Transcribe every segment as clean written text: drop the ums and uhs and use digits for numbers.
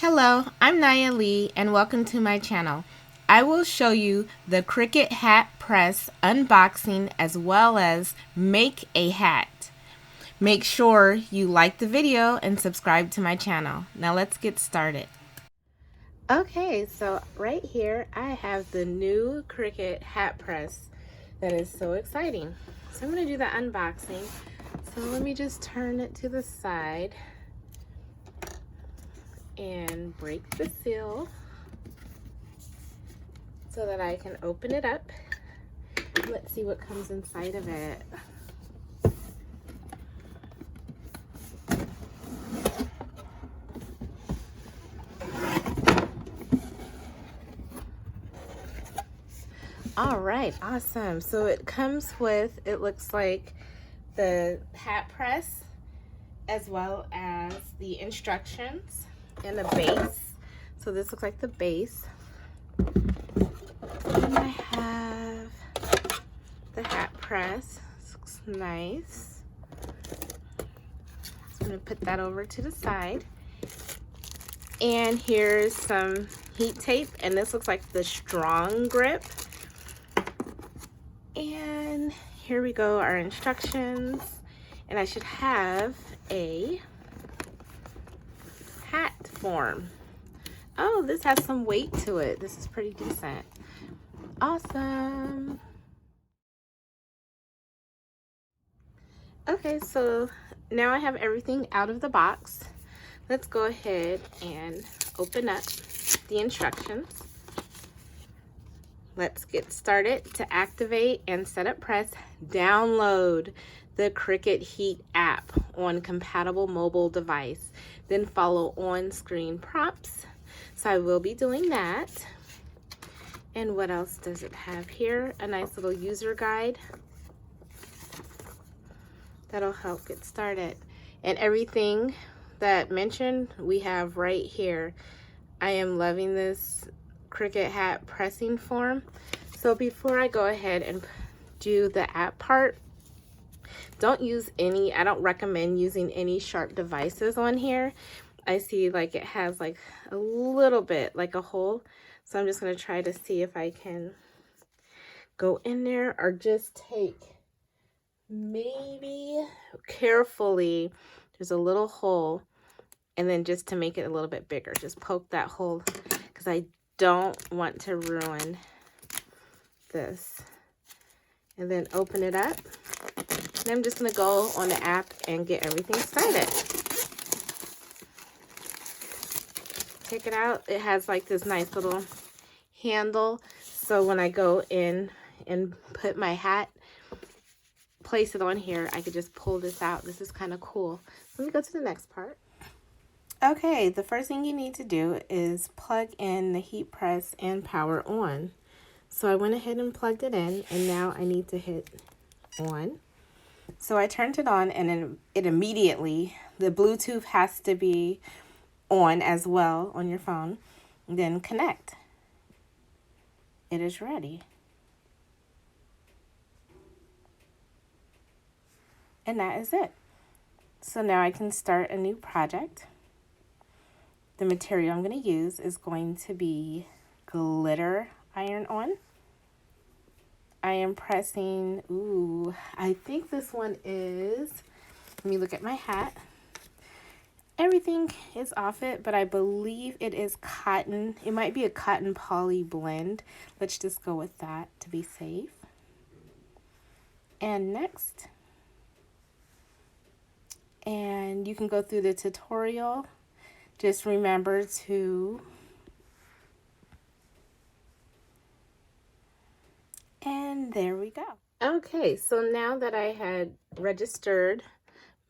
Hello, I'm Naya Lee and welcome to my channel. I will show you the Cricut Hatpress unboxing as well as make a hat. Make sure you like the video and subscribe to my channel. Now let's get started. Okay, so right here I have the new Cricut Hatpress that is so exciting. So I'm going to do the unboxing. So let me just turn it to the side and break the seal so that I can open it up. Let's see what comes inside of it. All right, awesome. So it comes with, it looks like the hat press as well as the instructions and the base. So this looks like the base. And I have the hat press. This looks nice. So I'm gonna put that over to the side. And here's some heat tape, and this looks like the strong grip. And here we go, our instructions. And I should have a hat form. Oh, this has some weight to it. This is pretty decent. Awesome. Okay, so now I have everything out of the box. Let's go ahead and open up the instructions. Let's get started. To activate and set up press, download the Cricut Heat app on compatible mobile device. Then follow on-screen prompts. So I will be doing that. And what else does it have here? A nice little user guide. That'll help get started. And everything that mentioned we have right here. I am loving this Cricut hat pressing form. So before I go ahead and do the app part, don't use any, I don't recommend using any sharp devices on here. I see like it has like a little bit like a hole. So I'm just going to try to see if I can go in there or just take maybe carefully, there's a little hole, and then just to make it a little bit bigger, just poke that hole because I don't want to ruin this. And then open it up. And I'm just going to go on the app and get everything started. Take it out. It has like this nice little handle. So when I go in and put my hat, place it on here, I could just pull this out. This is kind of cool. Let me go to the next part. Okay, the first thing you need to do is plug in the heat press and power on. So I went ahead and plugged it in, and now I need to hit on. So I turned it on, and then it immediately, the Bluetooth has to be on as well on your phone. Then connect. It is ready. And that is it. So now I can start a new project. The material I'm going to use is going to be glitter iron-on. I am pressing, ooh, I think this one is, let me look at my hat. Everything is off it, but I believe it is cotton. It might be a cotton poly blend. Let's just go with that to be safe. And next, and you can go through the tutorial. Just remember to, and there we go. Okay, so now that I had registered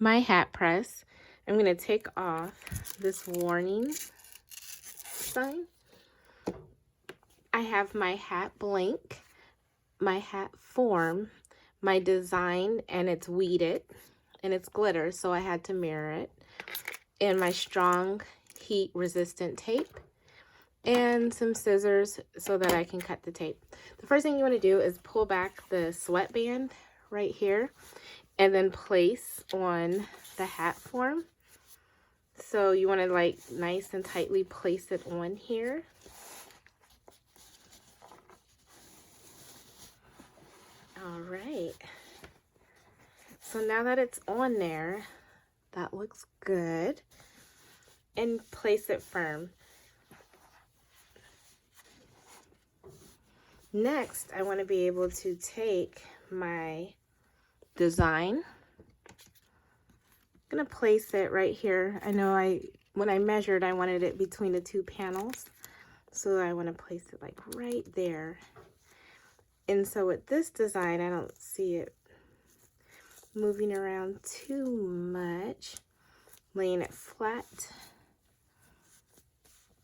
my hat press, I'm going to take off this warning sign. I have my hat blank, my hat form, my design, and it's weeded, and it's glitter, so I had to mirror it, and my strong heat resistant tape, and some scissors so that I can cut the tape. The first thing you want to do is pull back the sweatband right here and then place on the hat form. So you want to like nice and tightly place it on here. All right. So now that it's on there, that looks good. And place it firm. Next, I want to be able to take my design. I'm going to place it right here. I know when I measured, I wanted it between the two panels. So I want to place it like right there. And so with this design, I don't see it moving around too much. Laying it flat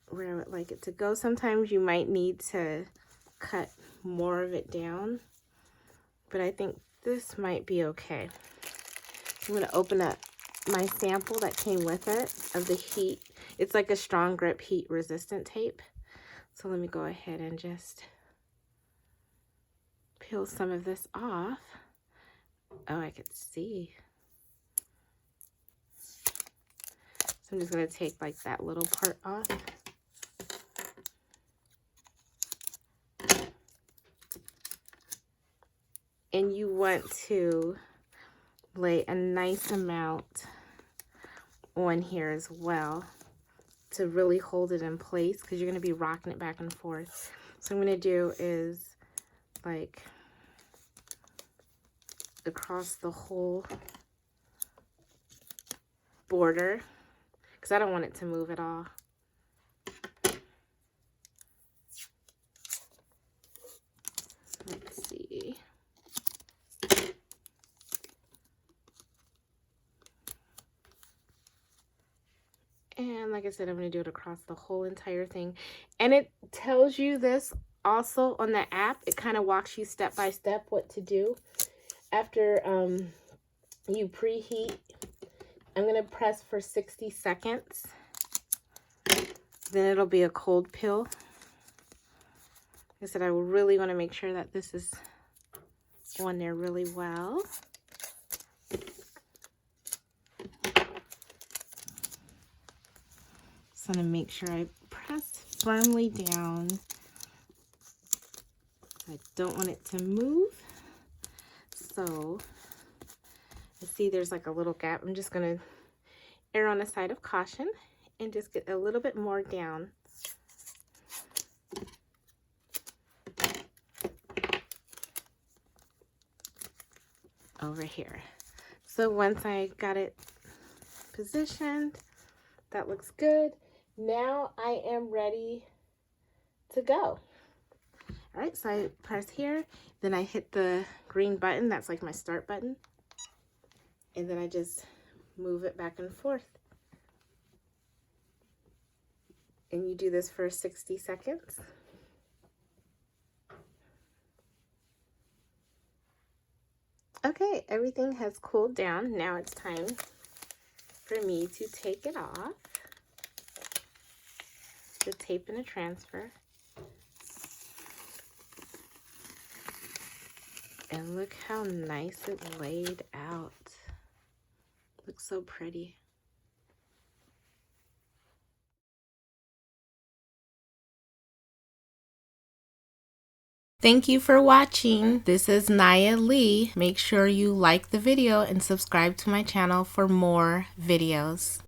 where I would like it to go. Sometimes you might need to cut more of it down, but I think this might be okay. I'm going to open up my sample that came with it of the Heat. It's like a strong grip heat resistant tape. So let me go ahead and just peel some of this off. Oh, I could see. So I'm just going to take like that little part off. And you want to lay a nice amount on here as well to really hold it in place, because you're going to be rocking it back and forth. So what I'm going to do is like across the whole border, because I don't want it to move at all. Let's see. And like I said, I'm going to do it across the whole entire thing. And it tells you this also on the app. It kind of walks you step by step what to do. After you preheat, I'm going to press for 60 seconds. Then it'll be a cold peel. Like I said, I really want to make sure that this is on there really well. So I'm going to make sure I press firmly down. I don't want it to move. So I see there's like a little gap. I'm just going to err on the side of caution and just get a little bit more down. Over here. So once I got it positioned, that looks good. Now I am ready to go. All right, so I press here, then I hit the green button. That's like my start button. And then I just move it back and forth. And you do this for 60 seconds. Okay, everything has cooled down. Now it's time for me to take it off. The tape and a transfer. And look how nice it laid out. Looks so pretty. Thank you for watching. This is Naya Lee. Make sure you like the video and subscribe to my channel for more videos.